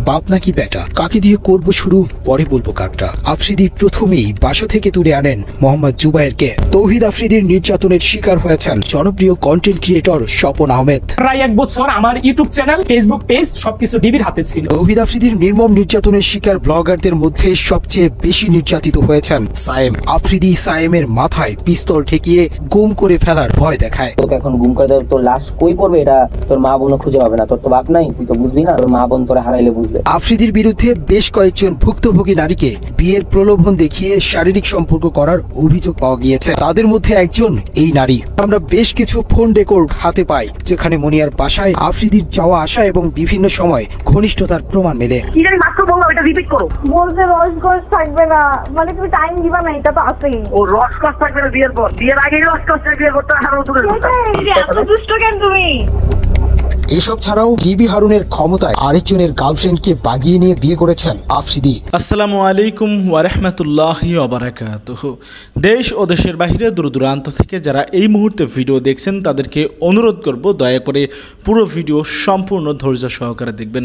বাপ নাকি বেটা, কাকে দিয়ে করব শুরু, পরে বলবো কারটা। আফ্রিদি প্রথমেই বাসা থেকে তুলে আনেন মোহাম্মদ জুবায়েরকে। তৌহিদ আফ্রিদির নির্যাতনের শিকার হয়েছেন জনপ্রিয় কন্টেন্ট ক্রিয়েটর স্বপন আহমেদ। প্রায় 1 বছর আমার ইউটিউব চ্যানেল, ফেসবুক পেজ সবকিছু ডিবির হাতে ছিল। তৌহিদ আফ্রিদির নির্মম নির্যাতনের শিকার ব্লগারদের মধ্যে সবচেয়ে বেশি নির্যাতিত হয়েছেন সায়েম। আফ্রিদি সায়েমের মাথায় পিস্তল ঠেকিয়ে গুম করে ফেলার ভয় দেখায়। তোকে এখন গুম করে দেবে, তোর লাশ কই পড়বে এটা তোর মা বোনও খুঁজে পাবে না। তোর তো বাপ নাই, তুই তো বুঝবি না, তোর মা বোন তোরে হারাইলে বুঝবে। আফ্রিদির বিরুদ্ধে বেশ কয়েকজন ভুক্তভোগী নারীকে বিয়ের প্রলোভন দেখিয়ে শারীরিক সম্পর্ক করার অভিযোগ পাওয়া গিয়েছে। তাদের মধ্যে একজন এই নারী। আমরা বেশ কিছু ফোন রেকর্ড হাতে পাই যেখানে মনিয়ার বাসায় আফ্রিদির যাওয়া আসা এবং বিভিন্ন সময় ঘনিষ্ঠতার প্রমাণ মেলে। কি জানি মাত্র বললাম, এটা রিপিট করো। বলতে রসকস থাকবে না, মানে তুমি টাইম দিবা না, এটা তো আছেই। ও রসকস থাকবে না বিয়ের পর, বিয়ের আগে রসকস বিয়ে করতে হারো দূরে। এত দুষ্ট কেন তুমি? এসব ছাড়াও ডিবি হারুনের ক্ষমতায় আরেকজনের গার্লফ্রেন্ডকে বাগিয়ে নিয়ে বিয়ে করেছেন আফ্রিদি। আসসালামু আলাইকুম ওয়া রাহমাতুল্লাহি ওয়া বারাকাতুহু। দেশ ও দেশের বাইরে দূর দূরান্ত থেকে যারা এই মুহূর্তে ভিডিও দেখছেন তাদেরকে অনুরোধ করব দয়া করে পুরো ভিডিও সম্পূর্ণ ধৈর্য সহকারে দেখবেন।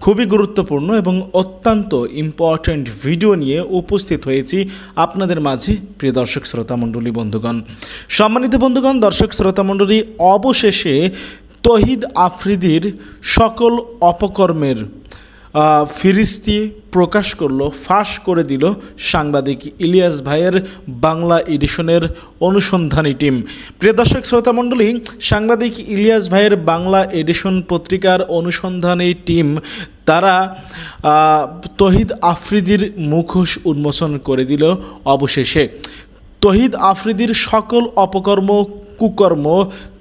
খুবই গুরুত্বপূর্ণ এবং অত্যন্ত ইম্পর্ট্যান্ট ভিডিও নিয়ে উপস্থিত হয়েছি আপনাদের মাঝে। প্রিয় দর্শক শ্রোতা মণ্ডলী বন্ধুগণ, সম্মানিত বন্ধুগণ, দর্শক শ্রোতা মণ্ডলী, অবশেষে তৌহিদ আফ্রিদির সকল অপকর্মের ফিরিস্তি প্রকাশ করলো, ফাঁস করে দিল সাংবাদিক ইলিয়াস ভাইয়ের বাংলা এডিশনের অনুসন্ধানী টিম। প্রিয় দর্শক শ্রোতা মণ্ডলী, সাংবাদিক ইলিয়াস ভাইয়ের বাংলা এডিশন পত্রিকার অনুসন্ধানী টিম তারা তৌহিদ আফ্রিদির মুখোশ উন্মোচন করে দিল। অবশেষে তৌহিদ আফ্রিদির সকল অপকর্ম কুকর্ম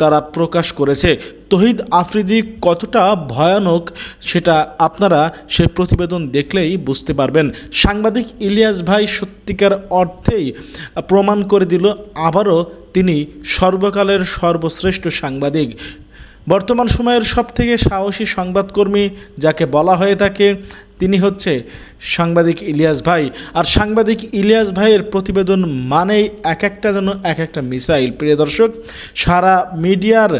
তারা প্রকাশ করেছে। তৌহিদ আফ্রিদি কতটা ভয়ানক সেটা আপনারা সেই প্রতিবেদন দেখলেই বুঝতে পারবেন। সাংবাদিক ইলিয়াস ভাই সত্যিকার অর্থেই প্রমাণ করে দিল আবারও তিনি সর্বকালের সর্বশ্রেষ্ঠ সাংবাদিক। বর্তমান সময়ের সবথেকে সাহসী সংবাদকর্মী যাকে বলা হয়ে থাকে তিনি হচ্ছে সাংবাদিক ইলিয়াস ভাই। আর সাংবাদিক ইলিয়াস ভাইয়ের প্রতিবেদন মানেই এক একটা যেন এক একটা মিসাইল। প্রিয় দর্শক, সারা মিডিয়ার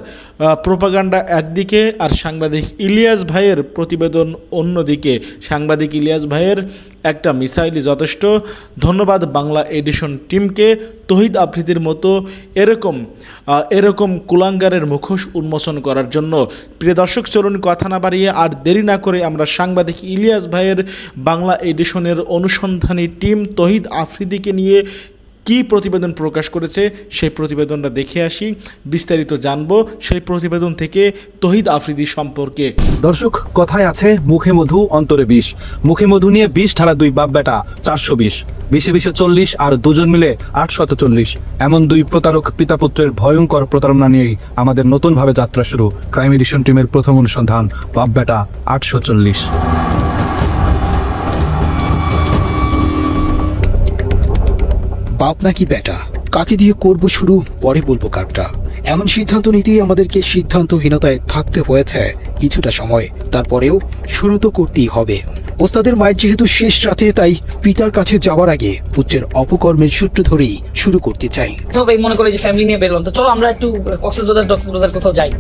প্রোপাগান্ডা একদিকে আর সাংবাদিক ইলিয়াস ভাইয়ের প্রতিবেদন অন্যদিকে। সাংবাদিক ইলিয়াস ভাইয়ের একটা মিসাইলই যথেষ্ট। ধন্যবাদ বাংলা এডিশন টিমকে তৌহিদ আফ্রিদির মতো এরকম কুলাঙ্গারের মুখোশ উন্মোচন করার জন্য। প্রিয় দর্শক, চলুন কথা না বাড়িয়ে আর দেরি না করে আমরা সাংবাদিক ইলিয়াস ভাইয়ের বাংলা এডিশনের অনুসন্ধানী টিম তৌহিদ আফ্রিদিকে নিয়ে কি প্রতিবেদন প্রকাশ করেছে সেই প্রতিবেদনটা দেখে আসি, বিস্তারিত জানবো সেই প্রতিবেদন থেকে তৌহিদ আফ্রিদি সম্পর্কে। দর্শক, কথায় আছে মুখে মধু অন্তরে বিষ। মুখে মধু নিয়ে 20 ঢালা 2 বাপ বেটা 420, 20 40 আর দুজন মিলে 840। এমন 2 প্রতারক পিতা পুত্রের ভয়ঙ্কর প্রতারণা নিয়েই আমাদের নতুনভাবে যাত্রা শুরু। ক্রাইম এডিশন টিমের প্রথম অনুসন্ধান, বাপ বেটা 840। বাপ নাকি বেটা, কাকে দিয়ে করব শুরু, পরে বলবো কারটা। এমন সিদ্ধান্ত নিতেই আমাদেরকে সিদ্ধান্তহীনতায় থাকতে হয়েছে কিছুটা সময়। তারপরেও শুরু তো করতেই হবে। ওস্তাদের মায়ের যেহেতু শেষ রাতে, তাই পিতার কাছে যাওয়ার আগে পুত্রের অপকর্মের সূত্র ধরেই শুরু করতে চাই। সবাই মনে করে যে ফ্যামিলি নিয়ে বেরোলাম, তো চলো আমরা একটু কক্সবাজার কোথাও যাই।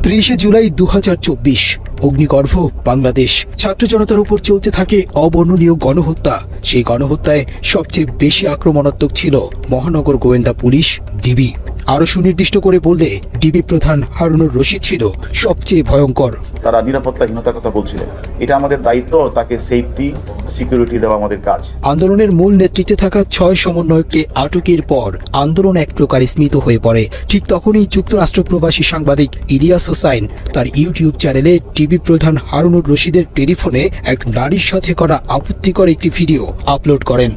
30 জুলাই 2024, অগ্নিগর্ভ বাংলাদেশ। ছাত্র জনতার উপর চলতে থাকে অবর্ণনীয় গণহত্যা। সেই গণহত্যায় সবচেয়ে বেশি আক্রমণাত্মক ছিল মহানগর গোয়েন্দা পুলিশ ডিবি। আরো সুনির্দিষ্ট করে বললে ডিবি প্রধান হারুনুর রশিদ ছিল সবচেয়ে ভয়ঙ্কর। তারা নিরাপত্তাহীনতার কথা বলছিল। এটা আমাদের দায়িত্ব, তাকে সেফটি সিকিউরিটি দেওয়া আমাদের কাজ। আন্দোলনের মূল নেতৃত্বে থাকা 6 সমন্বয়ককে আটকের পর আন্দোলন এক প্রকার স্মিত হয়ে পড়ে। ঠিক তখনই যুক্তরাষ্ট্র প্রবাসী সাংবাদিক ইলিয়াস হোসাইন তার ইউটিউব চ্যানেলে ডিবি প্রধান হারুনুর রশিদের টেলিফোনে এক নারীর সাথে করা আপত্তিকর একটি ভিডিও আপলোড করেন।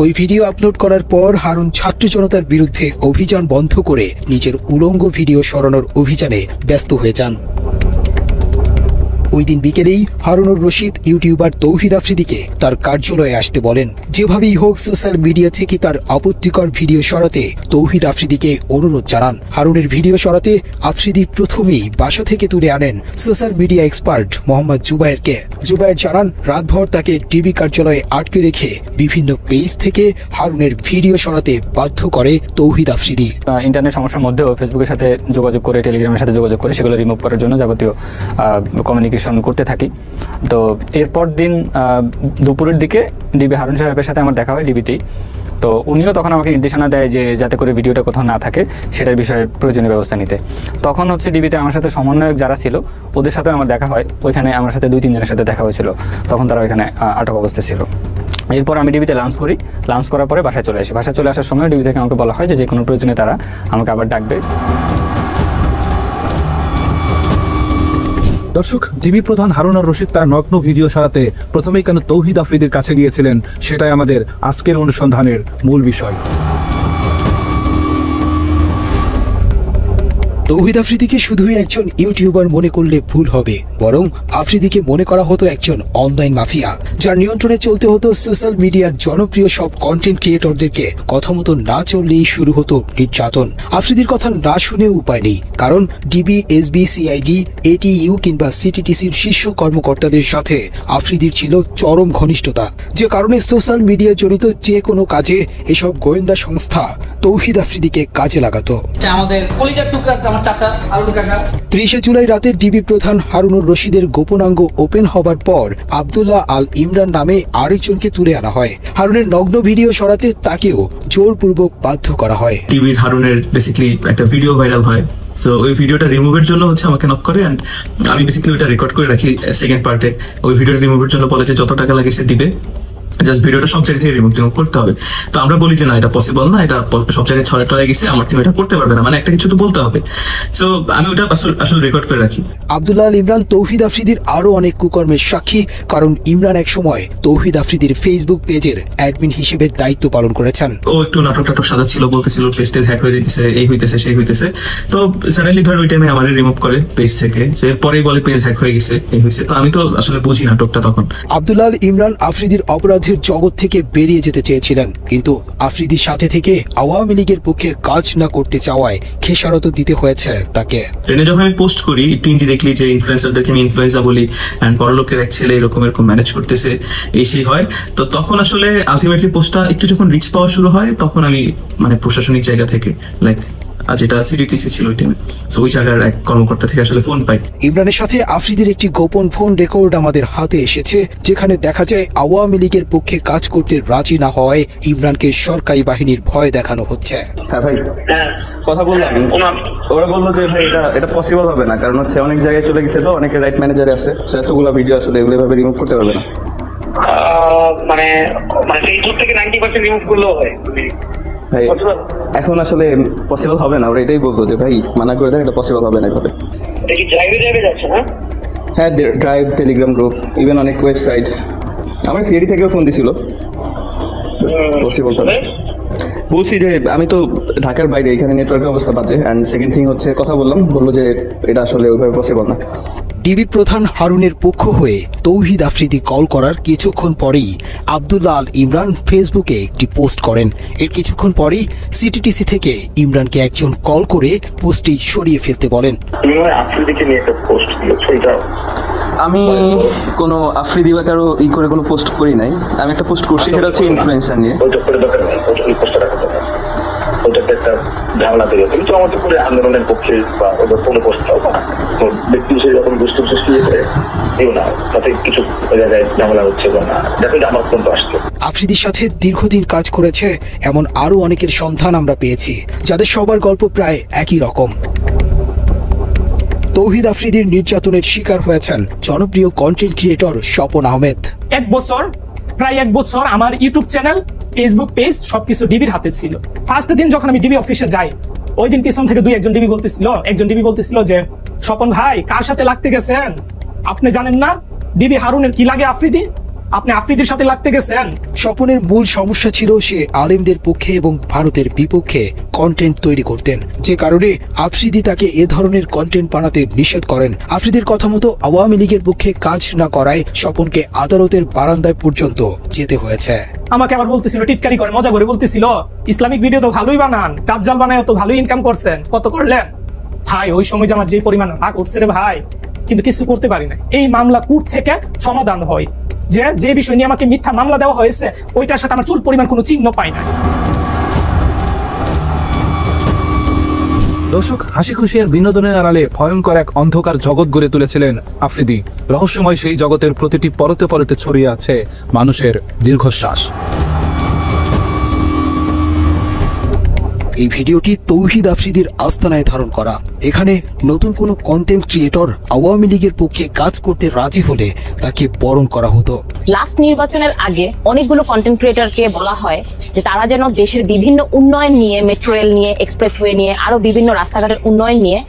ওই ভিডিও আপলোড করার পর হারুন ছাত্র জনতার বিরুদ্ধে অভিযান বন্ধ করে নিজের উলঙ্গ ভিডিও সরানোর অভিযানে ব্যস্ত হয়ে যান। ওই দিন বিকেলেই হারুনুর রশিদ ইউটিউবার তৌহিদ আফ্রিদিকে তার কার্যালয়ে আসতে বলেন। যেভাবেই হোক সোশ্যাল মিডিয়া থেকে তার আপত্তিকর ভিডিও সরাতে তৌহিদ আফ্রিদিকে অনুরোধ জানান। হারুনের ভিডিও সরাতে আফ্রিদি প্রথমেই বাসা থেকে তুলে আনেন সোশ্যাল মিডিয়া এক্সপার্ট মোহাম্মদ জুবায়েরকে। জুবায়ের জানান রাতভর তাকে ডিবি কার্যালয়ে আটকে রেখে বিভিন্ন পেজ থেকে হারুনের ভিডিও সরাতে বাধ্য করে তৌহিদ আফ্রিদি। ইন্টারনেট সমস্যার মধ্যেও ফেসবুকের সাথে যোগাযোগ করে, টেলিগ্রামের সাথে যোগাযোগ করে সেগুলো রিমুভ করার জন্য যাবতীয় কমিউনিকেশন করতে থাকি। তো এরপর দিন দুপুরের দিকে ডিবি হারুন সাহেবের সাথে আমার দেখা হয় ডিবিতেই। তো উনিও তখন আমাকে নির্দেশনা দেয় যে যাতে করে ভিডিওটা কোথাও না থাকে সেটার বিষয়ে প্রয়োজনীয় ব্যবস্থা নিতে। তখন হচ্ছে ডিবিতে আমার সাথে সমন্বয়ক যারা ছিল ওদের সাথে আমার দেখা হয়। ওইখানে আমার সাথে 2-3 জনের সাথে দেখা হয়েছিল, তখন তারা ওইখানে আটক অবস্থায় ছিল। এরপর আমি ডিবিতে লাঞ্চ করি। লাঞ্চ করার পরে বাসায় চলে আসি। বাসায় চলে আসার সময় ডিবি থেকে আমাকে বলা হয় যে কোনো প্রয়োজনে তারা আমাকে আবার ডাকবে। দর্শক, ডিবি প্রধান হারুন আর রশিদ তার নগ্ন ভিডিও সরাতে প্রথমেই কেন তৌহিদ আফ্রিদির কাছে গিয়েছিলেন সেটাই আমাদের আজকের অনুসন্ধানের মূল বিষয়। তৌহিদ আফ্রিদিকে শুধুই একজন ইউটিউবার মনে করলে ভুল হবে, বরং আফ্রিদিকে মনে করা হতো একজন অনলাইন মাফিয়া, যার নিয়ন্ত্রণে চলতে হতো সোশ্যাল মিডিয়ার জনপ্রিয় সব কন্টেন্ট ক্রিয়েটরদেরকে। কথা মতো না চললেই শুরু হতো নির্যাতন। আফ্রিদির কথা না শুনে উপায় নেই, কারণ ডিবি, এসবি, সিআইডি, এটিইউ কিংবা সিটিটিসির শীর্ষ কর্মকর্তাদের সাথে আফ্রিদির ছিল চরম ঘনিষ্ঠতা, যে কারণে সোশ্যাল মিডিয়া জড়িত যে কোনো কাজে এসব গোয়েন্দা সংস্থা তৌহিদ আফ্রিদিকে কাজে লাগাতো। 30 জুলাই রাতে ডিবি প্রধান হারুনুর রশিদের গোপনাঙ্গ ওপেন হবার পর আব্দুল্লাহ আল ইমরান নামে আরেকজনকে তুলে আনা হয়। হারুনের নগ্ন ভিডিও সরাতে তাকেও জোরপূর্বক বাধ্য করা হয়। ডিবির হারুনের বেসিক্যালি একটা ভিডিও ভাইরাল হয়, তো ওই ভিডিওটা রিমুভের জন্য হচ্ছে আমাকে নক করে, এন্ড আমি বেসিক্যালি ওইটা রেকর্ড করে রাখি সেকেন্ড পার্টে। ওই ভিডিওটা রিমুভের জন্য বলে যে যত টাকা লাগে সে দিবে, জাস্ট ভিডিওটা সব জায়গা থেকে রিমুভ করতে হবে। তো আমরা বলি যে না, এটা পসিবল না, এটা সব জায়গায় ছড়ায় গেছে, আমার টিম এটা করতে পারবে না, মানে একটা কিছু তো বলতে হবে। সো আমি ওটা আসলে রেকর্ড করে রাখি। আব্দুল্লাহ আল ইমরান তৌহিদ আফ্রিদির আরো অনেক কুকর্মের সাক্ষী, কারণ ইমরান এক সময় তৌহিদ আফ্রিদির ফেসবুক পেজের অ্যাডমিন হিসেবে দায়িত্ব পালন করেছেন। ও একটু নাটক সাদা ছিল, বলতেছিল পেজ হ্যাক হয়ে যেতেছে, এই হইতেছে সেই হইতেছে। তো সাডেনলি ধর ওই টাইমে আমারে রিমুভ করে পেজ থেকে, সে পরেই বলে পেজ হ্যাক হয়ে গেছে, এই হয়েছে। তো আমি তো আসলে বুঝি নাটকটা তখন। আব্দুল্লাহ আল ইমরান আফ্রিদির অপরাধের জগৎ থেকে বেরিয়ে যেতে চেয়েছিলেন, কিন্তু আফ্রিদির সাথে থেকে আওয়ামী লীগের পক্ষে কাজ না করতে চাওয়ায় খেসারত দিতে হয়েছে তাকে। ট্রেনে যখন আমি পোস্ট করি একটু ইনডিরেক্টলি যে ইনফ্লুয়েন্সারদেরকে আমি ইনফ্লুয়েন্সার বলি, এন্ড বড়লোকের এক ছেলে এরকম ম্যানেজ করতেছে, এই সেই হয়। তো তখন আসলে আলটিমেটলি পোস্টটা একটু যখন রিচ পাওয়া শুরু হয়, তখন আমি মানে প্রশাসনিক জায়গা থেকে লাইক যেটা সিটিটিসি ছিল ওই টাইমে, সো ওই জায়গার এক কর্মকর্তা থেকে আসলে ফোন পাই। ইমরানের সাথে আফ্রিদির একটি গোপন ফোন রেকর্ড আমাদের হাতে এসেছে, যেখানে দেখা যায় আওয়ামী লীগের পক্ষে কাজ করতে রাজি না হওয়ায় ইমরানকে সরকারি বাহিনীর ভয় দেখানো হচ্ছে। হ্যাঁ ভাই, কথা বললাম, ওরা বললো যে ভাই এটা পসিবল হবে না, কারণ হচ্ছে অনেক জায়গায় চলে গেছে, তো অনেকে রাইট ম্যানেজারে আছে, এতগুলো ভিডিও আসলে এগুলো ভাবে রিমুভ করতে পারবে না। মানে ফেসবুক থেকে 90% রিমুভ করলেও হয় ভাই, এখন আসলে পসিবল হবে না। ওরা এটাই বলতো যে ভাই মানা করে দেন, এটা পসিবল হবে না এভাবে। হ্যাঁ, ড্রাইভ, টেলিগ্রাম গ্রুপ, ইভেন অনেক ওয়েবসাইট, আমার সিআইডি থেকেও ফোন দিছিল, পসিবল হবে। বলছি যে আমি তো ঢাকার বাইরে, এখানে নেটওয়ার্কের অবস্থা বাজে, অ্যান্ড সেকেন্ড থিং হচ্ছে কথা বললাম, বললো যে এটা আসলে ওইভাবে পসিবল না। ডিবি প্রধান হারুনের পক্ষ হয়ে তৌহিদ আফ্রিদি কল করার কিছুক্ষণ পরেই আব্দুল্লাহ আল ইমরান ফেসবুকে একটি পোস্ট করেন। এর কিছুক্ষণ পরেই সিটিটিসি থেকে ইমরানকে একজন কল করে পোস্টটি সরিয়ে ফেলতে বলেন। আমি কোনো আফ্রিদি বা কারো করে কোনো পোস্ট করি নাই, আমি একটা পোস্ট করছি, সেটা হচ্ছে ইনফ্লুয়েন্সার নিয়ে। একটা ঝামেলা তৈরি হচ্ছে, কিন্তু আমাদের পুরো আন্দোলনের পক্ষে বা ওদের কোনো প্রস্তাব বা ব্যক্তি হিসেবে যখন দুষ্ট সৃষ্টি হয়েছে কেউ না, তাতে কিছু জায়গায় ঝামেলা হচ্ছে বা না, দেখো যে আমার পর্যন্ত আসছে। আফ্রিদির সাথে দীর্ঘদিন কাজ করেছে এমন আরো অনেকের সন্ধান আমরা পেয়েছি, যাদের সবার গল্প প্রায় একই রকম। তৌহিদ আফ্রিদির নির্যাতনের শিকার হয়েছেন জনপ্রিয় কন্টেন্ট ক্রিয়েটর স্বপন আহমেদ। প্রায় এক বছর আমার ইউটিউব চ্যানেল, ফেসবুক পেজ সবকিছু ডিবির হাতে ছিল। ফার্স্ট দিন যখন আমি ডিবি অফিসে যাই, ওই দিন পিছন থেকে একজন ডিবি বলতেছিল যে স্বপন ভাই কার সাথে লাগতে গেছেন, আপনি জানেন না ডিবি হারুনের কি লাগে আফ্রিদি, আপনি আফ্রিদির সাথে লাগতে গেছেন। স্বপনের মূল সমস্যা ছিল সে আলেমদের পক্ষে এবং ভারতের বিপক্ষে কন্টেন্ট তৈরি করতেন, যে কারণে আফ্রিদি তাকে এ ধরনের কন্টেন্ট বানাতে নিষেধ করেন। আফ্রিদির কথা মতো আওয়ামী লীগের পক্ষে কাজ না করায় স্বপনকে আদালতের বারান্দায় পর্যন্ত যেতে হয়েছে। আমাকে আবার বলতেছিল, টিটকারি করে মজা করে বলতেছিল, ইসলামিক ভিডিও তো ভালোই বানান, কাজজাল বানায় তো ভালোই ইনকাম করছেন, কত করলেন? ভাই ওই সময় যে আমার যে পরিমাণ রাগ উঠছে রে ভাই, কিন্তু কিছু করতে পারি না। এই মামলা কোর্ট থেকে সমাধান হয়, যে বিষয় নিয়ে আমাকে মিথ্যা মামলা দেওয়া হয়েছে ওইটার সাথে আমার চুল পরিমাণ কোনো চিহ্ন পাই না। দর্শক, হাসি খুশি আর বিনোদনের আড়ালে ভয়ঙ্কর এক অন্ধকার জগৎ গড়ে তুলেছিলেন আফ্রিদি। রহস্যময় সেই জগতের প্রতিটি পরতে পরতে ছড়িয়ে আছে মানুষের দীর্ঘশ্বাস। এই ভিডিওটি তৌহিদ আফ্রিদির আস্তানায় ধারণ করা। এখানে নতুন কোনো কন্টেন্ট ক্রিয়েটর আওয়ামী লীগের পক্ষে কাজ করতে রাজি হলে তাকে বরণ করা হতো। লাস্ট নির্বাচনের আগে অনেকগুলো কন্টেন্ট ক্রিয়েটরকে বলা হয় যে তারা যেন দেশের বিভিন্ন উন্নয়ন নিয়ে, মেট্রো রেল নিয়ে, এক্সপ্রেসওয়ে নিয়ে, আরো বিভিন্ন রাস্তাঘাটের উন্নয়ন নিয়ে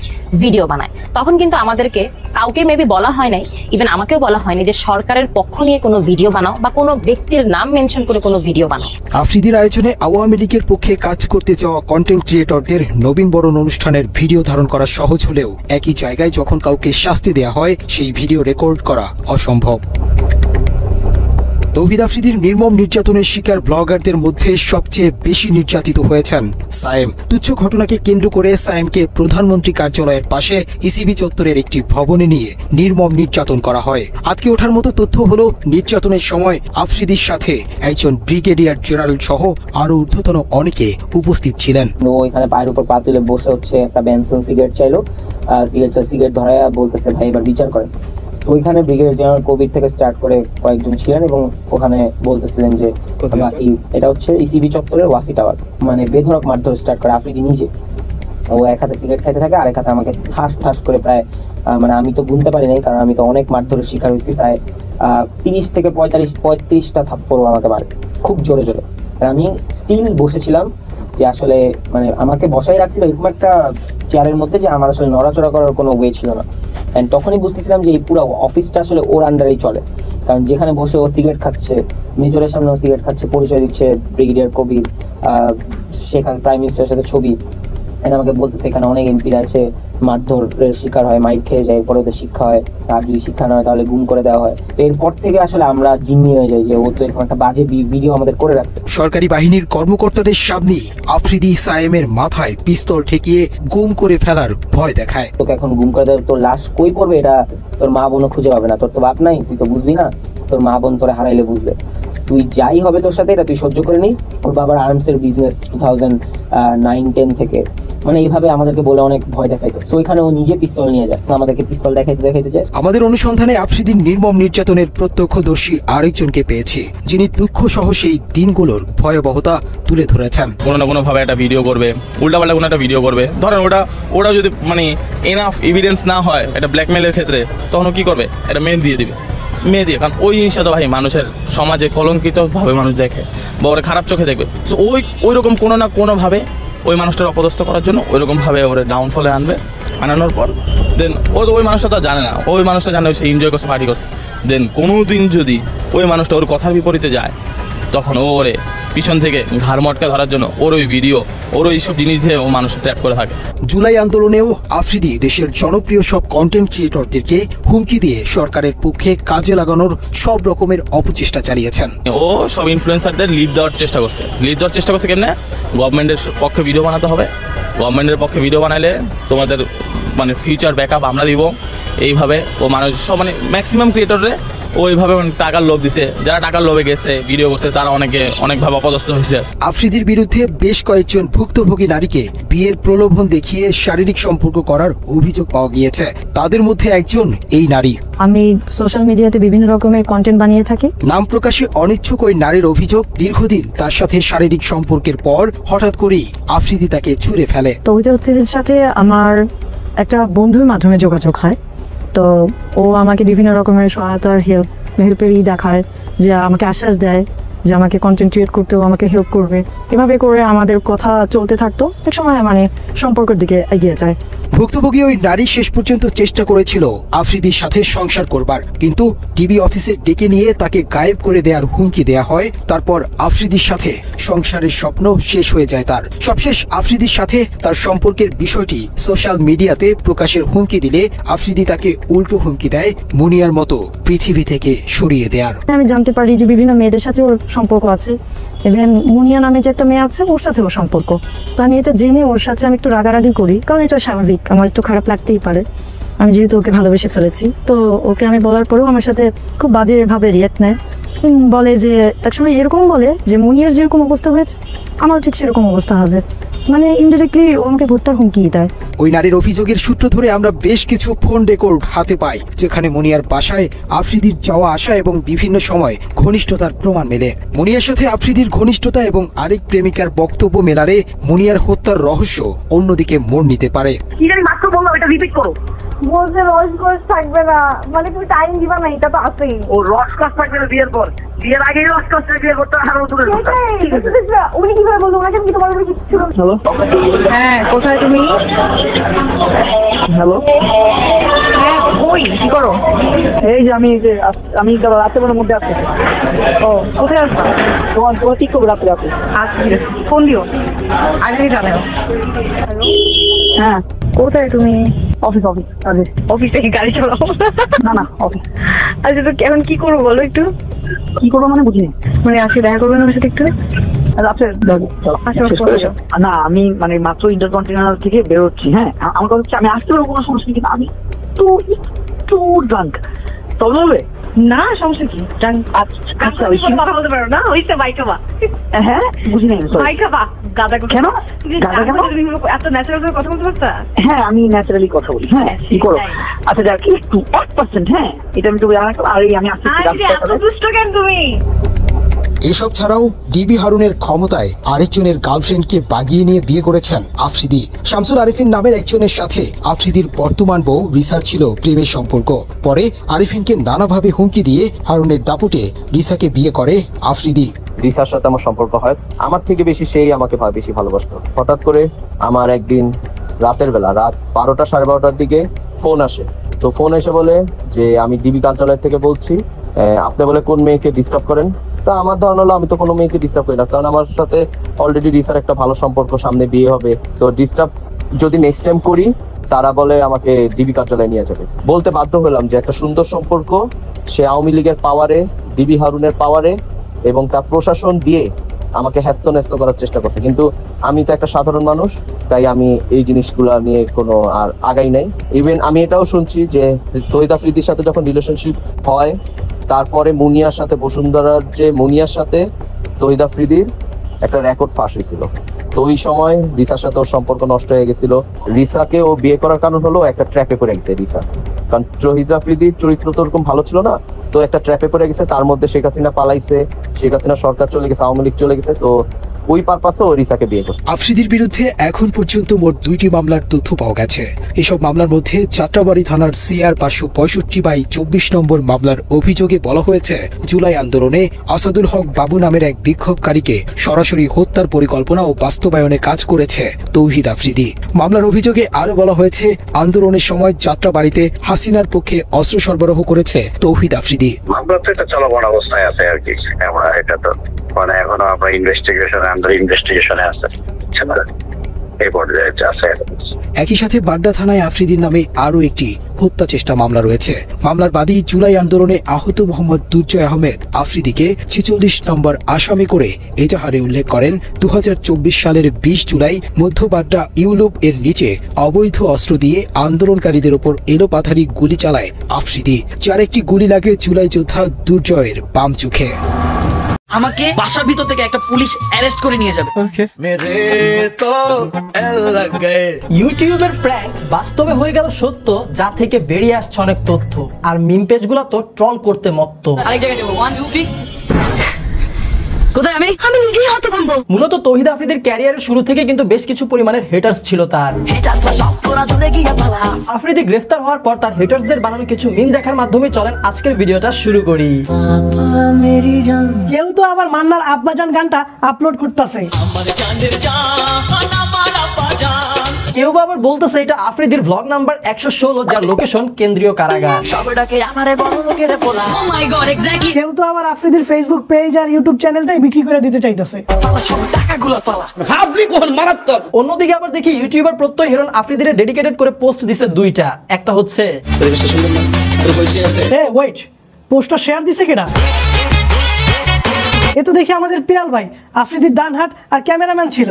ভিডিও বানায়। তখন কিন্তু আমাদেরকে কাউকে মেবি বলা হয় নাই, ইভেন আমাকেও বলা হয়নি যে সরকারের পক্ষ নিয়ে কোনো ভিডিও বানাও বা কোনো ব্যক্তির নাম মেনশন করে কোনো ভিডিও বানাও। আফ্রিদির আয়োজনে আওয়ামী লীগের পক্ষে কাজ করতে যাওয়া কন্টেন্ট ক্রিয়েটরদের নবীন বরণ অনুষ্ঠানের ভিডিও ধারণ করা সহজ হলেও একই জায়গায় যখন কাউকে শাস্তি দেওয়া হয় সেই ভিডিও রেকর্ড করা অসম্ভব। তৌহিদ আফ্রিদির নির্মম নির্যাতনের শিকার ব্লগারদের মধ্যে সবচেয়ে বেশি নির্যাতিত হয়েছেন সায়েম। তুচ্ছ ঘটনাকে কেন্দ্র করে সায়েমকে প্রধানমন্ত্রী কার্যালয়ের পাশে ইসিবি চত্বরের একটি ভবনে নিয়ে নির্মম নির্যাতন করা হয়। আজকে ওঠার মতো তথ্য হলো, নির্যাতনের সময় আফ্রিদির সাথে একজন ব্রিগেডিয়ার জেনারেল সহ আরো ঊর্ধ্বতন অনেকে উপস্থিত ছিলেন। ওইখানে পায়ের উপর পা তুলে বসে হচ্ছে, একটা বেনসন সিগারেট চাইলো, সিগারেট ধরায় বলতেছে ভাই এবার বিচার করেন। ওইখানে ব্রিগেডিয়ার জেনারেল কবির থেকে স্টার্ট করে কয়েকজন ছিলেন এবং ওখানে বলতেছিলেন যে বাকি এটা হচ্ছে ইসিবি চত্বরের ওয়াসি টাওয়ার। মানে বেধড়ক মারধর স্টার্ট করে আফ্রিদি নিজে। ও এক হাতে সিগারেট খাইতে থাকে, আরেক হাতে আমাকে ঠাস ঠাস করে প্রায়, মানে আমি তো গুনতে পারি নাই কারণ আমি তো অনেক মারধরের শিকার হয়েছি, প্রায় 30 থেকে 35টা থাপ্পড়ও আমাকে মারে খুব জোরে জোরে। আর আমি স্টিল বসেছিলাম, যে আসলে মানে আমাকে বসাই রাখছিল এরকম একটা চেয়ারের মধ্যে যে আমার আসলে নড়াচড়া করার কোনো ওয়ে ছিল না। অ্যান্ড তখনই বুঝতেছিলাম যে এই পুরো অফিসটা আসলে ওর আন্ডারেই চলে, কারণ যেখানে বসে ও সিগারেট খাচ্ছে, মেজরের সামনেও সিগারেট খাচ্ছে, পরিচয় দিচ্ছে ব্রিগেডিয়ার কবির, সেখানে প্রাইম মিনিস্টারের সাথে ছবি, আমাকে বলতেছে এখানে অনেক এমপিরা এসে মারধরের শিকার হয়, মাইক খেয়ে যায়, এরপরে ওদের শিক্ষা হয়, আর যদি শিক্ষা না হয় তাহলে গুম করে দেওয়া হয়। তো এরপর থেকে আসলে আমরা জিম্মি হয়ে যাই যে ও তো এরকম একটা বাজে ভিডিও আমাদের করে রাখছে। সরকারি বাহিনীর কর্মকর্তাদের সামনে আফ্রিদি সায়েমের মাথায় পিস্তল ঠেকিয়ে গুম করে ফেলার ভয় দেখায়। তোকে এখন গুম করে দেয়, তোর লাশ কই পড়বে এটা তোর মা বোনও খুঁজে পাবে না, তোর তো বাপ নাই, তুই তো বুঝবি না, তোর মা বোন তোরে হারাইলে বুঝবে, তুই যাই হবে তোর সাথে এটা তুই সহ্য করে নিস। ওর বাবার আর্মসের বিজনেস 2009-10 থেকে, মানে এইভাবে আমাদেরকে বলে অনেক ভয় দেখাইতো। তো ওইখানে ও নিজে পিস্তল নিয়ে যায়, আমাদেরকে পিস্তল দেখাইতে যায়। আমাদের অনুসন্ধানে আফ্রিদির নির্মম নির্যাতনের প্রত্যক্ষদর্শী আরেকজনকে পেয়েছি, যিনি দুঃখ সহ সেই দিনগুলোর ভয়াবহতা তুলে ধরেছেন। কোনো না কোনো ভাবে একটা ভিডিও করবে, উল্টাপাল্টা কোনো একটা ভিডিও করবে, ধরেন ওটা যদি মানে এনাফ এভিডেন্স না হয় এটা ব্ল্যাকমেলের ক্ষেত্রে, তখন কি করবে, একটা মেয়ে দিয়ে দিবে, মেয়ে দিয়ে, কারণ ওই জিনিসটা তো ভাই মানুষের সমাজে কলঙ্কিত ভাবে মানুষ দেখে বা ওরা খারাপ চোখে দেখবে। তো ওই রকম কোনো না কোনোভাবে ওই মানুষটার অপদস্থ করার জন্য ওইরকমভাবে ওরা ডাউনফলে আনবে। আনানোর পর দেন ওই মানুষটা তো জানে না, ওই মানুষটা জানে সে এনজয় করছে, পার্টি করছে। দেন কোনো দিন যদি ওই মানুষটা ওর কথার বিপরীতে যায়, তখন ওরে পিছন থেকে ঘাড় মটকা ধরার জন্য ওর ওই ভিডিও, ওর ওই সব জিনিস দিয়ে ও মানুষ ট্র্যাপ করে থাকে। জুলাই আন্দোলনেও আফ্রিদি দেশের জনপ্রিয় সব কন্টেন্ট ক্রিয়েটরদেরকে হুমকি দিয়ে সরকারের পক্ষে কাজে লাগানোর সব রকমের অপচেষ্টা চালিয়েছেন। ও সব ইনফ্লুয়েন্সারদের লিড দেওয়ার চেষ্টা করছে কেমনে, গভর্নমেন্টের পক্ষে ভিডিও বানাতে হবে, গভর্নমেন্টের পক্ষে ভিডিও বানাইলে তোমাদের মানে ফিউচার ব্যাকআপ আমরা দিব, এইভাবে ও মানুষ সব মানে ম্যাক্সিমাম ক্রিয়েটররে ওইভাবে টাকার লোভ দিছে, যারা টাকার লোভে গেছে ভিডিও করছে তারা অনেকভাবে অপদস্থ হয়েছে। আফ্রিদির বিরুদ্ধে বেশ কয়েকজন ভুক্তভোগী নারীকে বিয়ের প্রলোভন দেখিয়ে শারীরিক সম্পর্ক করার অভিযোগ পাওয়া গিয়েছে। তাদের মধ্যে একজন এই নারী। আমি সোশ্যাল মিডিয়াতে বিভিন্ন রকমের কন্টেন্ট বানিয়ে থাকি। নাম প্রকাশে অনিচ্ছুক ওই নারীর অভিযোগ, দীর্ঘদিন তার সাথে শারীরিক সম্পর্কের পর হঠাৎ করেই আফ্রিদি তাকে ছুঁড়ে ফেলে। তৌহিদ আফ্রিদির সাথে আমার একটা বন্ধুর মাধ্যমে যোগাযোগ হয়, তো ও আমাকে বিভিন্ন রকমের সহায়তার হেল্পেরই দেখায়, যে আমাকে আশ্বাস দেয় যে আমাকে কন্টেন্ট ক্রিয়েট করতেও আমাকে হেল্প করবে। এভাবে করে আমাদের কথা চলতে থাকতো, এক সময় মানে সম্পর্কের দিকে এগিয়ে যায়। ভুক্তভোগী ওই নারী শেষ পর্যন্ত চেষ্টা করেছিল আফ্রিদির সাথে সংসার করবার, কিন্তু ডিবি অফিসে ডেকে নিয়ে তাকে গায়েব করে দেওয়ার হুমকি দেয়া হয়। তারপর আফ্রিদির সাথে সংসারের স্বপ্ন শেষ হয়ে যায় তার। সবশেষ আফ্রিদির সাথে তার সম্পর্কের বিষয়টি সোশ্যাল মিডিয়াতে প্রকাশের হুমকি দিলে আফ্রিদি তাকে উল্টো হুমকি দেয় মুনিয়ার মতো পৃথিবী থেকে সরিয়ে দেওয়ার। আমি জানতে পারি যে বিভিন্ন মেয়েদের সাথে ওর সম্পর্ক আছে, ইভেন মুনিয়া নামে যে একটা মেয়ে আছে ওর সাথে ওর সম্পর্ক। তো আমি এটা জেনে ওর সাথে আমি একটু রাগারাগি করি, কারণ এটা স্বাভাবিক, আমার একটু খারাপ লাগতেই পারে, আমি যেহেতু ওকে ভালোবেসে ফেলেছি। তো ওকে আমি বলার পরেও আমার সাথে খুব বাজেভাবে রিয়াক্ট নেয়, বলে যে একসময় এরকম বলে যে মুনিয়ার যেরকম অবস্থা হয়েছে আমারও ঠিক সেরকম অবস্থা হবে, মানে ইনডিরেক্টলি ওকে ভোটটার হুমকি দেয়। ওই নারীর অভিযোগের সূত্র ধরে আমরা বেশ কিছু ফোন রেকর্ড হাতে পাই, যেখানে মুনিয়ার বাসায় আফ্রিদির যাওয়া আসা এবং বিভিন্ন সময় ঘনিষ্ঠতার প্রমাণ মেলে। মুনিয়ার সাথে আফ্রিদির ঘনিষ্ঠতা এবং আরেক প্রেমিকার বক্তব্য মেলারে মুনিয়ার হত্যার রহস্য অন্যদিকে মোড় নিতে পারে। কি জানি মাত্র বললাম, এটা রিপিট করো। বলছে রসকস থাকবে না, মানে তুমি টাইম দিবা না, এটা তো আছেই। ও রসকস থাকবে না বিয়ের পর, বিয়ের আগে রসকস বিয়ে করতে হারো দূরে। উনি কিভাবে বললো? ওনাকে কি তোমার কিছু ছিল? হ্যালো, হ্যাঁ, কোথায় তুমি? হ্যালো, হ্যাঁ, কই কি করো? এই যে আমি রাতের মধ্যে আসছি। ও কোথায় আসবা? তোমার ঠিক করবো রাত্রে রাতে। আচ্ছা ঠিক আছে, ফোন দিও, আগে জানাও। হ্যালো, হ্যাঁ, কোথায় তুমি? অফিস অফিস অফিস থেকে গাড়ি চালাও? না না অফিস। আচ্ছা তো এখন কি করবো বলো একটু? কি করবো মানে বুঝিনি। মানে আজকে দেখা করবেন আমার সাথে একটু? না আমি মানে মাত্র ইন্টারকন্টিনেন্টাল থেকে বেরোচ্ছি। হ্যাঁ আমার কথা হচ্ছে আমি আসতে পারবো, কোনো সমস্যা নেই, কিন্তু আমি তো একটু ড্রাঙ্ক। তবে হবে না, সমস্যা কি? আচ্ছা কথা বলতে পারো না? হইছে বাইকাবা। হ্যাঁ বুঝি নাই, বাইকাবা গাদা কেন? গাদা কেন? এত ন্যাচারাল কথা বলতে পারতা? হ্যাঁ আমি ন্যাচারালি কথা বলি। হ্যাঁ কি করো? আচ্ছা যাক একটু 1%। হ্যাঁ এটা আমি তো আমি আসছি। এত দুষ্ট কেন তুমি? এসব ছাড়াও ডিবি হারুনের ক্ষমতায় আরেকজনের গার্লফ্রেন্ডকে বাগিয়ে নিয়ে বিয়ে করেছেন আফ্রিদি। শামসুল আরিফিন নামের একজনের সাথে আফ্রিদির বর্তমান বউ রিসার ছিল প্রেমের সম্পর্ক। পরে আরিফিনকে নানাভাবে হুমকি দিয়ে হারুনের দাপুটে রিসাকে বিয়ে করে আফ্রিদি। রিসার সাথে আমার সম্পর্ক হয়, আমার থেকে বেশি সেই আমাকে বেশি ভালোবাসতো। হঠাৎ করে আমার একদিন রাতের বেলা রাত 12টা 12:30টার দিকে ফোন আসে। তো ফোন এসে বলে যে আমি ডিবি কার্যালয় থেকে বলছি, আপনি বলে কোন মেয়েকে ডিস্টার্ব করেন? তা আমার ধারণা হলো আমি তো কোনো মেয়েকে ডিস্টার্ব করি না, কারণ আমার সাথে অলরেডি রিসার একটা ভালো সম্পর্ক, সামনে বিয়ে হবে। তো ডিস্টার্ব যদি নেক্সট টাইম করি তারা বলে আমাকে ডিবি কার্যালয়ে নিয়ে যাবে। বলতে বাধ্য হলাম যে একটা সুন্দর সম্পর্ক, সে আওয়ামী লীগের পাওয়ারে, ডিবি হারুনের পাওয়ারে এবং তার প্রশাসন দিয়ে আমাকে হ্যাস্ত করার চেষ্টা করছে, কিন্তু আমি তো একটা সাধারণ মানুষ, তাই আমি এই জিনিসগুলা নিয়ে কোনো আর আগাই নাই। ইভেন আমি এটাও শুনছি যে তহিদ আফ্রিদির সাথে যখন রিলেশনশিপ হয় তারপরে মুনিয়ার সাথে, বসুন্ধরার যে মুনিয়ার সাথে তহিদ আফ্রিদির একটা রেকর্ড ফাঁস হয়েছিল। তো ওই সময় রিসার সাথে ওর সম্পর্ক নষ্ট হয়ে গেছিল। রিসাকে ও বিয়ে করার কারণ হলো একটা ট্র্যাপে পড়ে গেছে রিসা, কারণ তহিদ আফ্রিদির চরিত্র তো ওরকম ভালো ছিল না। তো একটা ট্র্যাপে পড়ে গেছে, তার মধ্যে শেখ হাসিনা পালাইছে, শেখ হাসিনা সরকার চলে গেছে, আওয়ামী লীগ চলে গেছে, তো ওই পারপাসে ও রিসাকে বিয়ে করছে। আফ্রিদির বিরুদ্ধে এখন পর্যন্ত মোট 2টি মামলার তথ্য পাওয়া গেছে। এসব মামলার মধ্যে যাত্রাবাড়ি থানার CR 565/24 নম্বর মামলার অভিযোগে বলা হয়েছে জুলাই আন্দোলনে আসাদুল হক বাবু নামের এক বিক্ষোভকারীকে সরাসরি হত্যার পরিকল্পনা ও বাস্তবায়নে কাজ করেছে তৌহিদ আফ্রিদি। মামলার অভিযোগে আরো বলা হয়েছে আন্দোলনের সময় যাত্রাবাড়িতে হাসিনার পক্ষে অস্ত্র সরবরাহ করেছে তৌহিদ আফ্রিদি। মামলা তো এটা চলমান অবস্থায় আছে আর কি, এটা তো মানে এখনো আমরা ইনভেস্টিগেশনে আছে। একই সাথে বাড্ডা থানায় আফ্রিদির নামে আরো একটি হত্যা চেষ্টা মামলা রয়েছে। মামলার বাদী জুলাই আন্দোলনে আহত মোহাম্মদ দুর্জয় আহমেদ আফ্রিদিকে 46 নম্বর আসামি করে এজাহারে উল্লেখ করেন 2024 সালের 20 জুলাই মধ্য বাড্ডা ইউলুপ এর নিচে অবৈধ অস্ত্র দিয়ে আন্দোলনকারীদের ওপর এলোপাথারি গুলি চালায় আফ্রিদি, যার একটি গুলি লাগে জুলাই যোদ্ধা দুর্জয়ের বাম চোখে। আমাকে বাসার ভিতর থেকে একটা পুলিশ অ্যারেস্ট করে নিয়ে যাবে। ইউটিউবের প্র্যাঙ্ক বাস্তবে হয়ে গেল সত্য, যা থেকে বেরিয়ে আসছে অনেক তথ্য, আর মিম পেজগুলো তো ট্রল করতে মত্ত। আরেক জায়গায় যাবো, 1 2 3 কোথায়? আমি নিজেই হতভম্ব। মূলত তৌহিদ আফ্রিদির ক্যারিয়ারের শুরু থেকে কিন্তু বেশ কিছু পরিমাণের হেটার্স ছিল তার। আফ্রিদি গ্রেফতার হওয়ার পর তার হেটার্সদের বানানো কিছু মিম দেখার মাধ্যমে চলেন আজকের ভিডিওটা শুরু করি। কেউ তো আবার মান্নার আব্বাজান গানটা আপলোড করতেছে। কেউ আবার বলতেছে এটা আফ্রিদির ভ্লগ নাম্বার 116 যার লোকেশন কেন্দ্রীয় কারাগার। কেউ তো আবার আফ্রিদির ফেসবুক পেজ আর ইউটিউব চ্যানেলটাই বিক্রি করে দিতে চাইতেছে। অন্যদিকে আবার দেখি ইউটিউবার প্রত্যয় হিরণ আফ্রিদিরে ডেডিকেটেড করে পোস্ট দিছে দুইটা। একটা হচ্ছে ওয়েট, পোস্টটা শেয়ার দিছে কেডা? এ তো দেখি আমাদের পিয়াল ভাই, আফ্রিদির ডান হাত আর ক্যামেরাম্যান ছিল।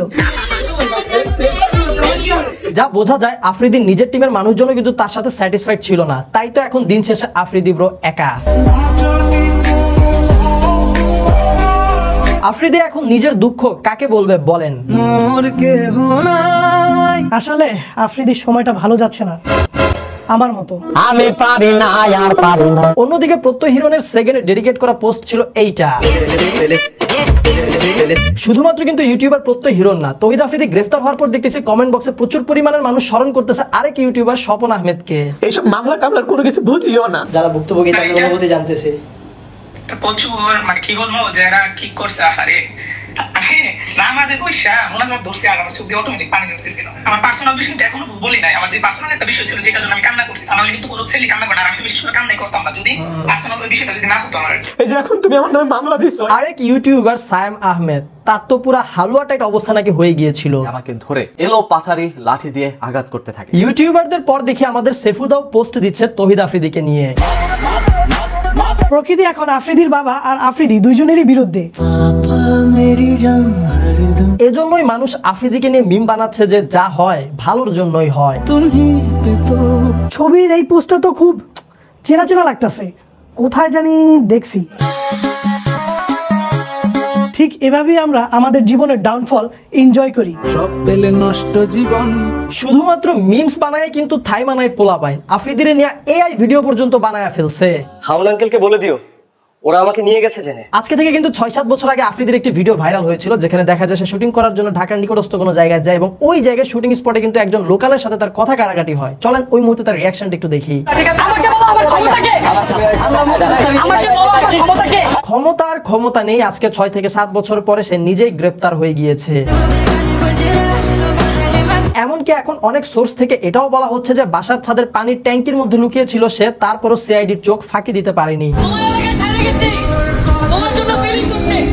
যা বোঝা যায় আফ্রিদির নিজের টিমের মানুষজন কিন্তু তার সাথে স্যাটিসফাইড ছিল না, তাই তো এখন দিন শেষে আফ্রিদি ব্রো একা। আফ্রিদি এখন নিজের দুঃখ কাকে বলবে বলেন? আসলে আফ্রিদির সময়টা ভালো যাচ্ছে না আমার মতো। আমি পারি না আর পারি না। অন্যদিকে প্রত্যয় হিরণের সেকেন্ডে ডেডিকেট করা পোস্ট ছিল এইটা। শুধুমাত্র কিন্তু ইউটিউবার প্রত্যয় হিরণ না, তৌহিদ আফ্রিদি গ্রেফতার হওয়ার পর দেখতেছি কমেন্ট বক্সে প্রচুর পরিমাণের মানুষ স্মরণ করতেছে আরেক ইউটিউবার স্বপন আহমেদকে। এইসব মামলা টামলার কোনো কিছু বুঝিও না। যারা ভুক্তভোগী তাদের অনুভূতি জানতেছে। প্রচুর মানে কি বলবো, যারা কি করছে আহারে নামাজে বসা মোনাজাত ধরছে আর আমার চোখ দিয়ে অটোমেটিক পানি ঝরতেছিল। আমার পার্সোনাল বিষয়টা এখনো বলি নাই, আমার যে পার্সোনাল একটা বিষয় ছিল যেটার জন্য আমি কান্না করছি, তাহলে কিন্তু কোনো ছেলে কান্না করে না, আমি তো বিশেষ করে কান্নাই করতাম না যদি পার্সোনাল বিষয়টা যদি না হতো আমার। এই যে এখন তুমি আমার নামে মামলা দিছো। আরেক ইউটিউবার সায়েম আহমেদ, তার তো পুরো হালুয়া টাইট অবস্থা নাকি হয়ে গিয়েছিল। আমাকে ধরে এলো পাথারি লাঠি দিয়ে আঘাত করতে থাকে। ইউটিউবারদের পর দেখি আমাদের সেফুদাও পোস্ট দিচ্ছে তৌহিদ আফ্রিদিকে নিয়ে। প্রকৃতি এখন আফ্রিদির বাবা আর আফ্রিদি দুইজনেরই বিরুদ্ধে। এজন্যই মানুষ আফ্রিদিকে নিয়ে মিম বানাচ্ছে যে যা হয় ভালোর জন্যই হয়। ছবির এই পোস্টটা তো খুব চেনা চেনা লাগতেছে, কোথায় জানি দেখছি। ঠিক এভাবেই আমরা আমাদের জীবনের ডাউনফল এনজয় করি। সব পেলে নষ্ট জীবন। শুধুমাত্র মিমস বানায় কিন্তু থাই মানায় পোলা পায়। আফ্রিদিরে নিয়ে এআই ভিডিও পর্যন্ত বানায়া ফেলছে। হাউন আঙ্কেলকে বলে দিও ওরা আমাকে নিয়ে গেছে জেনে। আজকে থেকে কিন্তু 6-7 বছর আগে আফ্রিদির একটি ভিডিও ভাইরাল হয়েছিল যেখানে দেখা যায় সে শুটিং করার জন্য ঢাকার নিকটস্থ কোনো জায়গায় যায় এবং ওই জায়গায় শুটিং স্পটে কিন্তু একজন লোকালের সাথে তার কথা কাটাকাটি হয়। চলেন ওই মুহূর্তে তার রিঅ্যাকশনটা একটু দেখি। ক্ষমতার ক্ষমতা নেই, আজকে 6 থেকে 7 বছর পরে সে নিজেই গ্রেপ্তার হয়ে গিয়েছে। এমনকি এখন অনেক সোর্স থেকে এটাও বলা হচ্ছে যে বাসার ছাদের পানির ট্যাঙ্কির মধ্যে লুকিয়ে ছিল সে, তারপরও সিআইডির চোখ ফাঁকি দিতে পারেনি।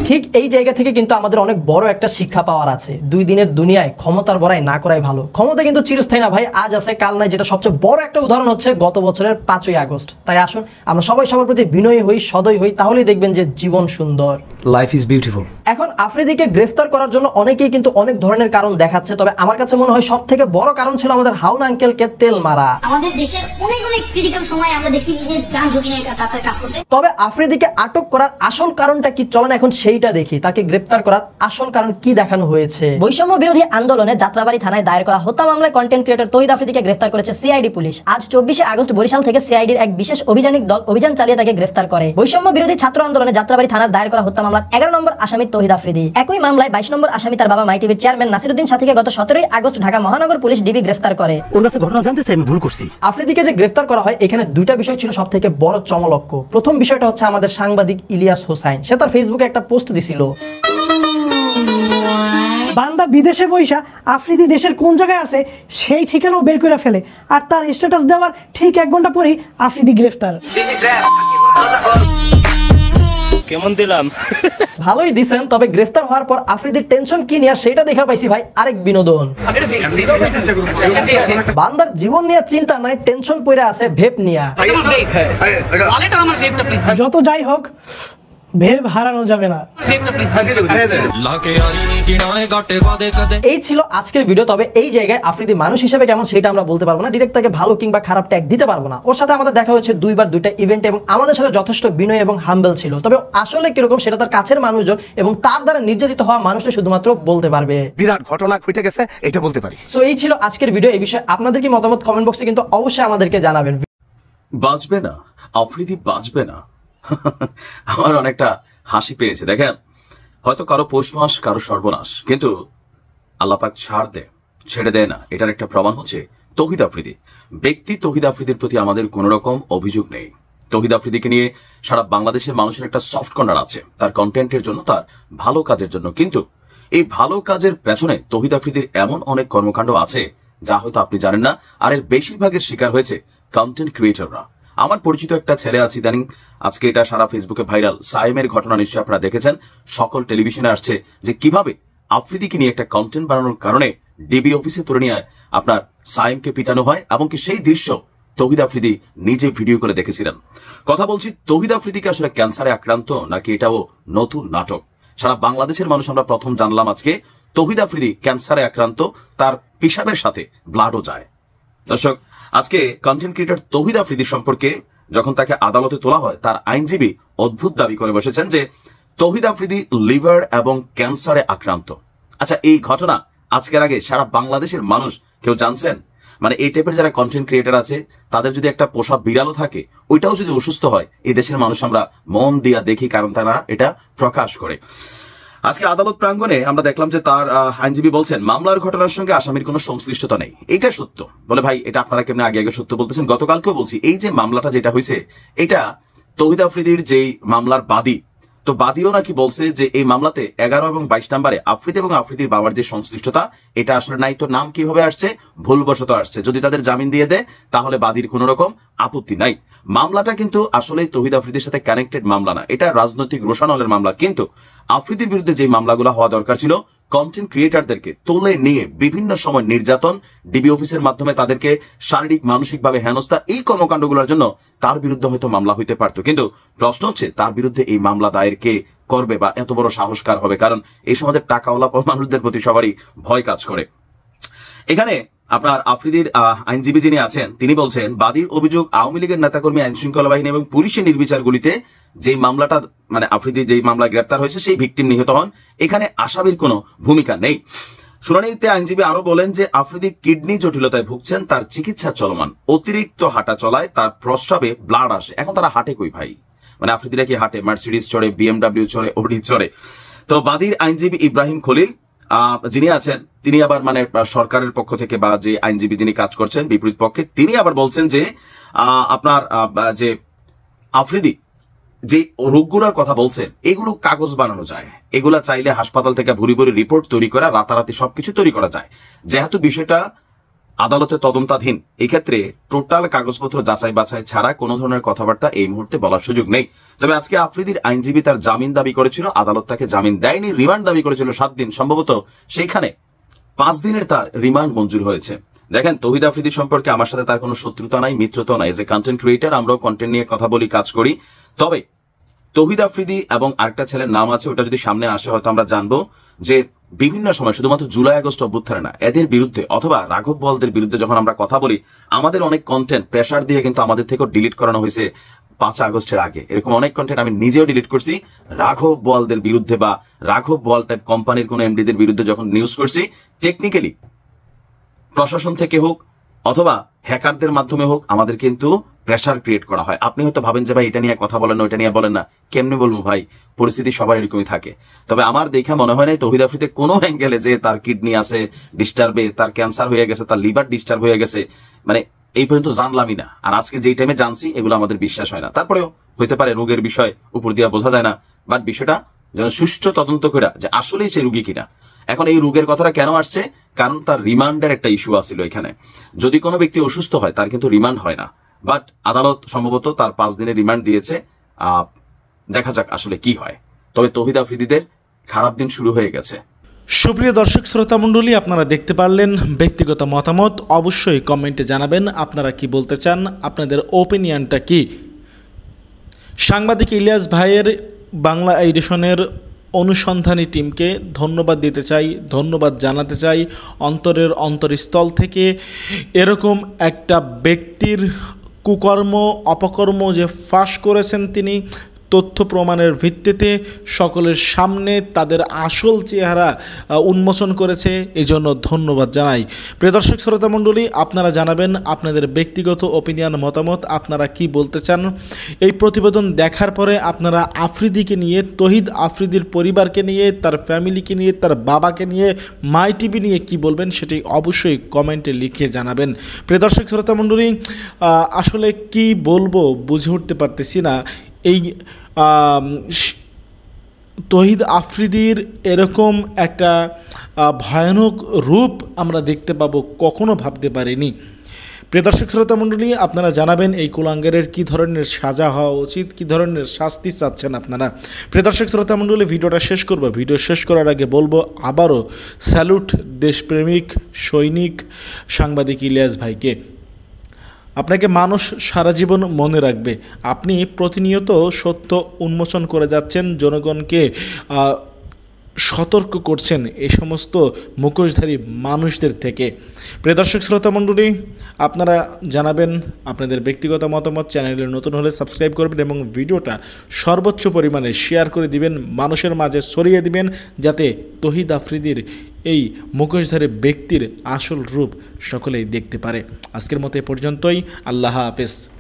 ঠিক এই জায়গা থেকে কিন্তু আমাদের অনেক বড় একটা শিক্ষা পাওয়ার আছে। 2 দিনের দুনিয়ায় ক্ষমতার বড়াই না করাই ভালো। ক্ষমতা কিন্তু চিরস্থায়ী না ভাই, আজ আছে কাল নাই, যেটা সবচেয়ে বড় একটা উদাহরণ হচ্ছে গত বছরের 5ই আগস্ট। তাই আসুন আমরা সবাই সবার প্রতি বিনয়ী হই, সদয় হই, তাহলেই দেখবেন যে জীবন সুন্দর। Life is beautiful. এখন আফ্রিদিকে গ্রেফতার করার জন্য অনেকেই কিন্তু অনেক ধরনের কারণ দেখাচ্ছে, তবে আমার কাছে মনে হয় সব থেকে বড় কারণ ছিল আমাদের হাউন আঙ্কেলকে তেল মারা। আমাদের দেশের অনেক অনেক ক্রিটিক্যাল সময় আমরা দেখি যে জান ঝুঁকি নিয়ে কাজ করছে। তবে আফ্রিদিকে আটক করার আসল কারণটা কি, চলেন এখন সেইটা দেখি। তাকে গ্রেফতার করার আসল কারণ কি দেখানো হয়েছে। বৈষম্য বিরোধী আন্দোলনে যাত্রাবাড়ি থানায় দায়ের করা হত্যা মামলায় কন্টেন্ট ক্রিয়েটর তৌহিদ আফ্রিদিকে গ্রেফতার করেছে সিআইডি পুলিশ। আজ 24 আগস্ট বরিশাল থেকে সিআইডির এক বিশেষ অভিযানিক দল অভিযান চালিয়ে তাকে গ্রেফতার করে। বৈষম্য বিরোধী ছাত্র আন্দোলনে যাত্রাবাড়ি থানায় দায়ের করা হত্যা মামলার 11 নম্বর আসামি তৌহিদ আফ্রিদি। একই মামলায় 22 নম্বর আসামি তার বাবা মাই টিভির চেয়ারম্যান নাসিরউদ্দিন সাথীকে গত 17 আগস্ট ঢাকা মহানগর পুলিশ ডিবি গ্রেফতার করে। ওর কাছে ঘটনা জানতে চাই আমি ভুল করছি। আফ্রিদিকে যে গ্রেফতার করা হয় এখানে দুইটা বিষয় ছিল সবথেকে বড় চমলক্ষ। প্রথম বিষয়টা হচ্ছে আমাদের সাংবাদিক ইলিয়াস হোসাইন, সে তার ফেসবুকে একটা পোস্ট দিছিল। বান্দা বিদেশে বইসা আফ্রিদি দেশের কোন জায়গায় আছে সেই ঠিকানাও বের করে ফেলে, আর তার স্ট্যাটাস দেওয়ার ঠিক 1 ঘন্টা পরেই আফ্রিদি গ্রেফতার। কেমন দিলাম? ভালোই দিছেন, তবে গ্রেফতার হওয়ার পর আফ্রিদির টেনশন কি নিয়ে সেটা দেখা পাইছি ভাই আরেক বিনোদন। বান্দার জীবন নিয়ে চিন্তা নাই, টেনশন পড়ে আছে ভেপ নিয়া। যত যাই হোক ভেব হারানো যাবে না। এই ছিল আজকের ভিডিও। তবে এই জায়গায় আফ্রিদি মানুষ হিসেবে কেমন সেটা আমরা বলতে পারবো না, ডিরেক্ট তাকে ভালো কিংবা খারাপ ট্যাগ দিতে পারবো না। ওর সাথে আমাদের দেখা হয়েছে 2বার 2টা ইভেন্ট এবং আমাদের সাথে যথেষ্ট বিনয় এবং হাম্বল ছিল। তবে আসলে কিরকম সেটা তার কাছের মানুষজন এবং তার দ্বারা নির্যাতিত হওয়া মানুষটা শুধুমাত্র বলতে পারবে। বিরাট ঘটনা ঘটে গেছে এটা বলতে পারি। সো এই ছিল আজকের ভিডিও। এই বিষয়ে আপনাদের কি মতামত কমেন্ট বক্সে কিন্তু অবশ্যই আমাদেরকে জানাবেন। বাঁচবে না আফ্রিদি, বাঁচবে না। আমার অনেকটা হাসি পেয়েছে। দেখেন, হয়তো কারো পৌষ মাস কারো সর্বনাশ, কিন্তু আল্লাপাক ছেড়ে দেয় না। এটার একটা প্রমাণ হচ্ছে তৌহিদ আফ্রিদি। ব্যক্তি তৌহিদ আফ্রিদির প্রতি আমাদের কোন রকম অভিযোগ নেই। তৌহিদ আফ্রিদিকে নিয়ে সারা বাংলাদেশের মানুষের একটা সফট কর্নার আছে, তার কন্টেন্টের জন্য, তার ভালো কাজের জন্য। কিন্তু এই ভালো কাজের পেছনে তৌহিদ আফ্রিদির এমন অনেক কর্মকাণ্ড আছে যা হয়তো আপনি জানেন না। আর এর বেশিরভাগের শিকার হয়েছে কন্টেন্ট ক্রিয়েটররা। আমার পরিচিত একটা ছেলে আছে ইদানিং, আজকে এটা সারা ফেসবুকে ভাইরাল, সাইমের ঘটনা নিশ্চয়ই আপনারা দেখেছেন, সকল টেলিভিশনে আসছে যে কিভাবে আফ্রিদিকে নিয়ে একটা কন্টেন্ট বানানোর কারণে ডিবি অফিসে তুলে নিয়ে আপনার সাইমকে পিটানো হয়, এবং কি সেই দৃশ্য তৌহিদ আফ্রিদি নিজে ভিডিও করে দেখেছিলেন। কথা বলছি, তৌহিদ আফ্রিদিকে আসলে ক্যান্সারে আক্রান্ত নাকি এটাও নতুন নাটক? সারা বাংলাদেশের মানুষ আমরা প্রথম জানলাম আজকে তৌহিদ আফ্রিদি ক্যান্সারে আক্রান্ত, তার পেশাবের সাথে ব্লাডও যায়। দর্শক, আজকে কন্টেন্ট ক্রিয়েটর তৌহিদ আফ্রিদি সম্পর্কে যখন তাকে আদালতে তোলা হয়, তার আইনজীবী অদ্ভুত দাবি করে বসেছেন যে তৌহিদ আফ্রিদি লিভার এবং ক্যান্সারে আক্রান্ত। আচ্ছা, এই ঘটনা আজকের আগে সারা বাংলাদেশের মানুষ কেউ জানছেন? মানে এই টাইপের যারা কন্টেন্ট ক্রিয়েটর আছে, তাদের যদি একটা পোষা বিড়ালও থাকে, ওইটাও যদি অসুস্থ হয়, এই দেশের মানুষ আমরা মন দিয়া দেখি, কারণ তারা এটা প্রকাশ করে। আজকে আদালত প্রাঙ্গণে আমরা দেখলাম যে তার আইনজীবী বলছেন মামলার ঘটনার সঙ্গে আসামির কোনো সংশ্লিষ্টতা নেই। এটা সত্য বলে ভাই, এটা আপনারা কেমন আগে আগে সত্য বলতেছেন? গতকালকেও বলছি, এই যে মামলাটা যেটা হয়েছে, এটা তৌহিদ আফ্রিদির যেই মামলার বাদী, তো বাদীও নাকি বলছে যে এই মামলাতে 11 এবং 22 নম্বরে আফ্রিদি এবং আফ্রিদির বাবার যে সংশ্লিষ্টতা, এটা আসলে নাই। তো নাম কিভাবে আসছে? ভুলবশত আসছে। যদি তাদের জামিন দিয়ে দেয় তাহলে বাদীর কোনো রকম আপত্তি নাই। মামলাটা কিন্তু আসলে তৌহিদ আফ্রিদির সাথে কানেক্টেড মামলা না, এটা রাজনৈতিক রোষানলের মামলা। কিন্তু আফ্রিদির বিরুদ্ধে যে মামলাগুলো হওয়া দরকার ছিল, কন্টেন্ট ক্রিয়েটরদেরকে তুলে নিয়ে বিভিন্ন সময় নির্যাতন, ডিবি অফিসের মাধ্যমে তাদেরকে শারীরিক মানসিকভাবে হেনস্থা, এই কর্মকাণ্ডগুলোর জন্য তার বিরুদ্ধে হয়তো মামলা হইতে পারত। কিন্তু প্রশ্ন হচ্ছে তার বিরুদ্ধে এই মামলা দায়ের কে করবে বা এত বড় সাহসকার হবে? কারণ এই সমাজের টাকাওয়ালা মানুষদের প্রতি সবারই ভয় কাজ করে। এখানে আপনার আফ্রিদির আইনজীবী যিনি আছেন, তিনি বলছেন বাদীর অভিযোগ আওয়ামী লীগের নেতাকর্মী, আইন শৃঙ্খলা বাহিনী এবং পুলিশের নির্বিচারগুলিতে যে মামলাটা মানে আফ্রিদি যেই মামলায় গ্রেপ্তার হয়েছে সেই ভিকটিম নিহত হন, এখানে আসামির কোনো ভূমিকা নেই। শুনানিতে আইনজীবী আরো বলেন যে আফ্রিদি কিডনি জটিলতায় ভুগছেন, তার চিকিৎসা চলমান, অতিরিক্ত হাঁটা চলায় তার প্রস্রাবে ব্লাড আসে। এখন তারা হাঁটে কই ভাই? মানে আফ্রিদিরা কি হাঁটে? মার্সিডিজ চড়ে, বিএমডাব্লিউ চড়ে, ওডি চড়ে। তো বাদীর আইনজীবী ইব্রাহিম খলিল যিনি আছেন, তিনি আবার মানে সরকারের পক্ষ থেকে বা যে আইনজীবী যিনি কাজ করছেন বিপরীত পক্ষে, তিনি আবার বলছেন যে আপনার যে আফ্রিদি যে রোগগুলোর কথা বলছেন, এগুলো কাগজ বানানো যায়, এগুলা চাইলে হাসপাতাল থেকে ভুরি ভুরি রিপোর্ট তৈরি করা, রাতারাতি সবকিছু তৈরি করা যায়। যেহেতু বিষয়টা আদালতে তদন্তাধীন, এক্ষেত্রে টোটাল কাগজপত্র যাচাই বাছাই ছাড়া কোনো ধরনের কথাবার্তা এই মুহূর্তে বলার সুযোগ নেই। তবে আজকে আফ্রিদির আইনজীবী তার জামিন দাবি করেছিল, আদালত তাকে জামিন দেয়নি, রিমান্ড দাবি করেছিল 7 দিন, সম্ভবত সেইখানে 5 দিনের তার রিমান্ড মঞ্জুর হয়েছে। দেখেন, তৌহিদ আফ্রিদি সম্পর্কে আমার সাথে তার কোনো শত্রুতা নাই, মিত্রতা নাই। এজ এ কন্টেন্ট ক্রিয়েটর আমরাও কন্টেন্ট নিয়ে কথা বলি, কাজ করি। তবে তৌহিদ আফ্রিদি এবং আরেকটা ছেলের নাম আছে, ওটা যদি সামনে আসে হয়তো আমরা জানবো যে বিভিন্ন সময় শুধুমাত্র জুলাই আগস্ট অভ্যুত্থানে না, এদের বিরুদ্ধে অথবা রাঘব বোয়ালদের বিরুদ্ধে যখন আমরা কথা বলি, আমাদের অনেক কন্টেন্ট প্রেসার দিয়ে কিন্তু আমাদের থেকেও ডিলিট করানো হয়েছে 5 আগস্টের আগে। এরকম অনেক কন্টেন্ট আমি নিজেও ডিলিট করছি রাঘব বোয়ালদের বিরুদ্ধে বা রাঘব বোয়াল টাইপ কোম্পানির কোন এমডিদের বিরুদ্ধে যখন নিউজ করছি। টেকনিক্যালি প্রশাসন থেকে হোক অথবা হ্যাকারদের মাধ্যমে হোক আমাদের কিন্তু প্রেসার ক্রিয়েট করা হয়। আপনি হয়তো ভাবেন যে ভাই এটা নিয়ে কথা বলেন না, ওইটা নিয়ে বলেন না। কেমনে বলবো ভাই, পরিস্থিতি সবার এরকমই থাকে। তবে আমার দেখা মনে হয় নাই তৌহিদ আফ্রিদি কোনো অ্যাঙ্গেলে যে তার কিডনি আছে ডিস্টার্বে, তার ক্যান্সার হয়ে গেছে, তার লিভার ডিস্টার্ব হয়ে গেছে, মানে এই পর্যন্ত জানলামই না। আর আজকে যেই টাইমে জানছি এগুলো আমাদের বিশ্বাস হয় না। তারপরেও হইতে পারে রোগের বিষয়, উপর দিয়া বোঝা যায় না, বাট বিষয়টা যেন সুষ্ঠু তদন্ত করে যে আসলেই সে রুগী কিনা। এখন এই রোগের কথাটা কেন আসছে? কারণ তার রিমান্ডের একটা ইস্যু আছিল এখানে। যদি কোনো ব্যক্তি অসুস্থ হয় তার কিন্তু রিমান্ড হয় না, বাট আদালত সম্ভবত তার 5 দিনের রিমান্ড দিয়েছে। দেখা যাক আসলে কি হয়। তবে তৌহিদ আফ্রিদিদের খারাপ দিন শুরু হয়ে গেছে। সুপ্রিয় দর্শক শ্রোতা মণ্ডলী, আপনারা দেখতে পারলেন ব্যক্তিগত মতামত। অবশ্যই কমেন্টে জানাবেন আপনারা কি বলতে চান, আপনাদের ওপিনিয়নটা কি। সাংবাদিক ইলিয়াস ভাইয়ের বাংলা এডিশনের অনুসন্ধানী টিমকে ধন্যবাদ দিতে চাই, ধন্যবাদ জানাতে চাই অন্তরের অন্তরস্থল থেকে। এরকম একটা ব্যক্তির কুকর্ম অপকর্ম যে ফাঁস করেছেন তিনি, তথ্য প্রমাণের ভিত্তিতে সকলের সামনে তাদের আসল চেহারা উন্মোচন করেছে, এজন্য ধন্যবাদ জানাই। প্রিয় দর্শক শ্রোতা মণ্ডলী, আপনারা জানাবেন আপনাদের ব্যক্তিগত ওপিনিয়ন মতামত, আপনারা কি বলতে চান। এই প্রতিবেদন দেখার পরে আপনারা আফ্রিদিকে নিয়ে, তৌহিদ আফ্রিদির পরিবারকে নিয়ে, তার ফ্যামিলিকে নিয়ে, তার বাবাকে নিয়ে, মাই টিভি নিয়ে কি বলবেন সেটি অবশ্যই কমেন্টে লিখে জানাবেন। প্রিয় দর্শক শ্রোতা মণ্ডলী, আসলে কি বলবো বুঝে উঠতে পারতেছি না। এই তৌহিদ আফ্রিদির এরকম একটা ভয়ানক রূপ আমরা দেখতে পাবো কখনো ভাবতে পারিনি। প্রিয় দর্শক শ্রোতা মণ্ডলী, আপনারা জানাবেন এই কুলাঙ্গারের কী ধরনের সাজা হওয়া উচিত, কী ধরনের শাস্তি চাচ্ছেন আপনারা। প্রিয় দর্শক শ্রোতা মণ্ডলী, ভিডিওটা শেষ করব। ভিডিও শেষ করার আগে বলবো আবারও স্যালুট দেশপ্রেমিক সৈনিক সাংবাদিক ইলিয়াস ভাইকে। আপনাকে মানুষ সারা জীবন মনে রাখবে। আপনি প্রতিনিয়ত সত্য উন্মোচন করে যাচ্ছেন, জনগণকে সতর্ক করছেন এই সমস্ত মুখোশধারী মানুষদের থেকে। প্রিয় দর্শক শ্রোতা মণ্ডলী, আপনারা জানাবেন আপনাদের ব্যক্তিগত মতামত। চ্যানেলে নতুন হলে সাবস্ক্রাইব করবেন এবং ভিডিওটা সর্বোচ্চ পরিমাণে শেয়ার করে দিবেন, মানুষের মাঝে ছড়িয়ে দিবেন, যাতে তহিদ আফ্রিদির এই মুখোশধারী ব্যক্তির আসল রূপ সকলেই দেখতে পারে। আজকের মতো এ পর্যন্তই। আল্লাহ হাফেজ।